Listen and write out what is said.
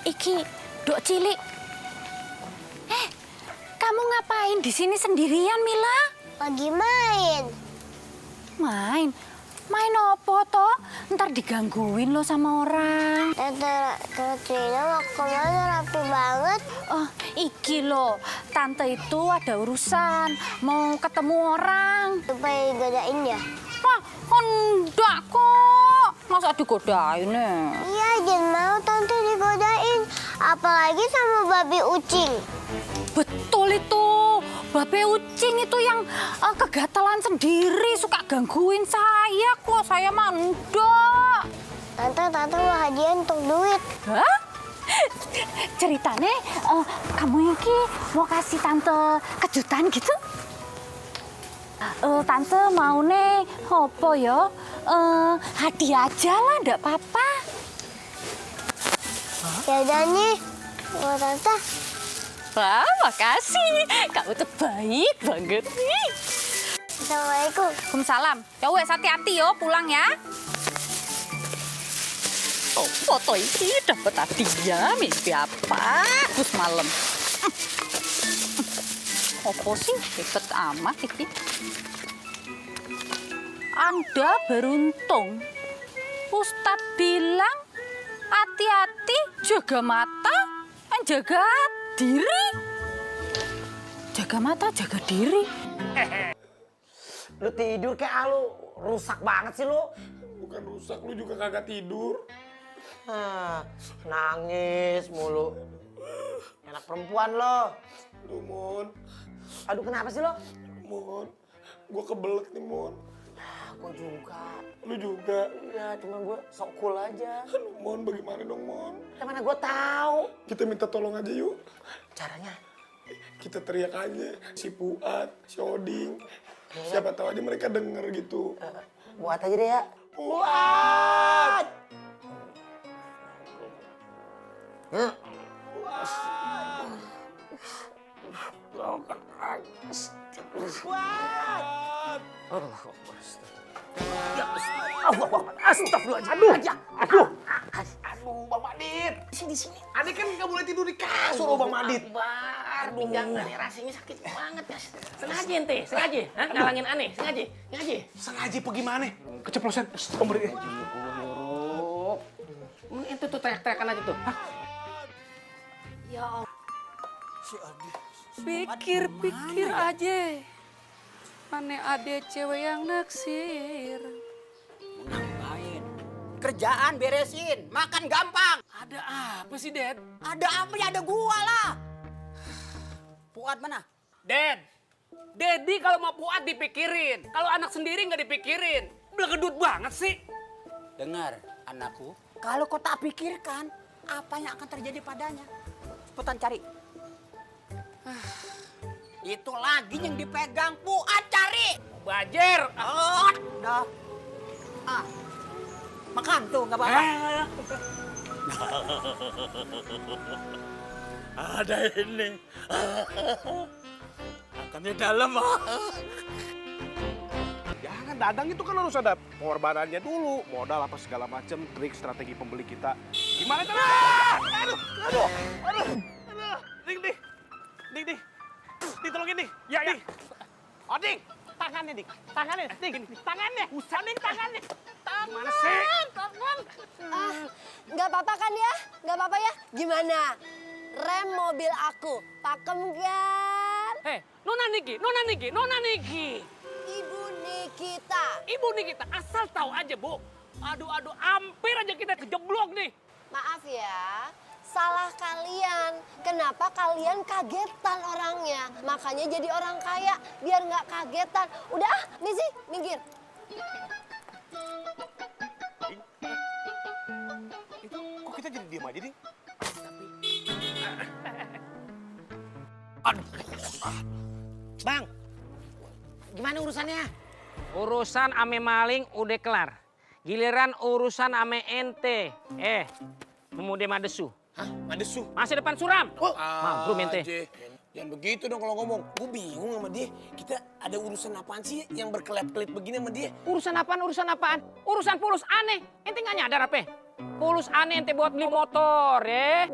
Iki, Dok Cilik. Kamu ngapain di sini sendirian, Mila? Lagi main. Main? Main apa toh? Ntar digangguin lo sama orang. Tante Trina mau kemana rapi banget? Oh, iki lo, tante itu ada urusan, mau ketemu orang. Supaya godain ya? Wah, enggak kok. Masa digodain ya? Iya, jangan mau tante digodain. Apalagi sama babi ucing. Betul itu. Babe Ucing itu yang kegatalan sendiri, suka gangguin saya kok. Saya mah enggak. Tante mau hadiah untuk duit. Hah? Ceritanya kamu iki mau kasih tante kejutan gitu? Tante mau nih apa ya? Hadiah aja lah, enggak apa-apa. Ya udah nih, buat tante. Wah, makasih. Kamu tuh baik banget nih. Assalamualaikum. Waalaikumsalam. Ya wes, hati-hati yo pulang ya. Oh, foto ini dapat hadiah. Mimpi apa? Terus malam. Apa sih? Ribet amat ini. Anda beruntung. Ustadz bilang hati-hati, jaga mata, jaga diri. Jaga mata, jaga diri. Lu tidur kayak lu rusak banget sih lu. Bukan rusak, lu juga kagak tidur. Nangis mulu. Anak perempuan lo. Lu, Mon. Aduh, kenapa sih lo? Mon, gua kebelet nih, Mon. Gue juga. Lu juga. Iya, cuma gue sok cool aja. Aduh, Mon, bagaimana dong, Mon? Mana gue tahu. Kita minta tolong aja yuk. Caranya? Kita teriak aja. Si Fuad, si Oding. Siapa tahu aja mereka denger gitu. Buat aja deh ya. Fuad! Fuad! Astagfirullahaladzim. Aduh. Aduh, Bang Madit. Di sini. Adek kan nggak boleh tidur di kasur, Bang Madit. Pinggang aneh rasanya sakit banget ya. Sengaja ente, sengaja. Hah? Ngalangin aneh, sengaja. Sengaja apa gimana? Keceplosan. Om beri. Ente tuh teriak-teriakan aja tuh. Hah? Pikir-pikir aja. Mana ada cewek yang naksir. Ngapain? Kerjaan beresin, makan gampang. Ada apa sih, Dad? Ada apa ya, ada gua lah. Fuad mana? Dad, Daddy kalau mau Fuad dipikirin. Kalau anak sendiri nggak dipikirin. Belegedut banget sih. Dengar, anakku. Kalau kau tak pikirkan, apa yang akan terjadi padanya? Cepetan cari. Itu lagi yang dipegang, Fuad cari. Bajer. Oh, dah. Makan tuh, nggak apa-apa. Ada ini. Makannya dalam, Jangan, Dadang itu kan harus ada pengorbanannya dulu. Modal apa segala macam, trik, strategi pembeli kita. Gimana cara? Aduh. Dik. Ditolongin, Dik. Ya. Oding, tangannya, Dik. Tangannya. Tangannya. Mana sih? Nggak apa-apa kan ya? Nggak apa-apa ya? Gimana? Rem mobil aku, pakem kan? Hei, Nona Niki. Ibu Ibu Nikita, asal tahu aja, Bu. Aduh, hampir aja kita kejeblok nih. maaf ya, salah kalian. Kenapa kalian kagetan orangnya? Makanya jadi orang kaya, biar nggak kagetan. Udah, Misi, minggir. Itu kok kita jadi diam aja, Ding? Bang, gimana urusannya? Urusan ame maling udah kelar. Giliran urusan ame ente. Pemuda Madesu. Hah? Madesu? Masih depan suram. Mamprum ente. Jangan begitu dong kalau ngomong. Gue bingung sama dia. Kita ada urusan apaan sih yang berkelit-kelit begini sama dia? Urusan apaan? Urusan pulus aneh. Ente nggak nyadar apa? Pulus aneh ente buat beli motor, ya.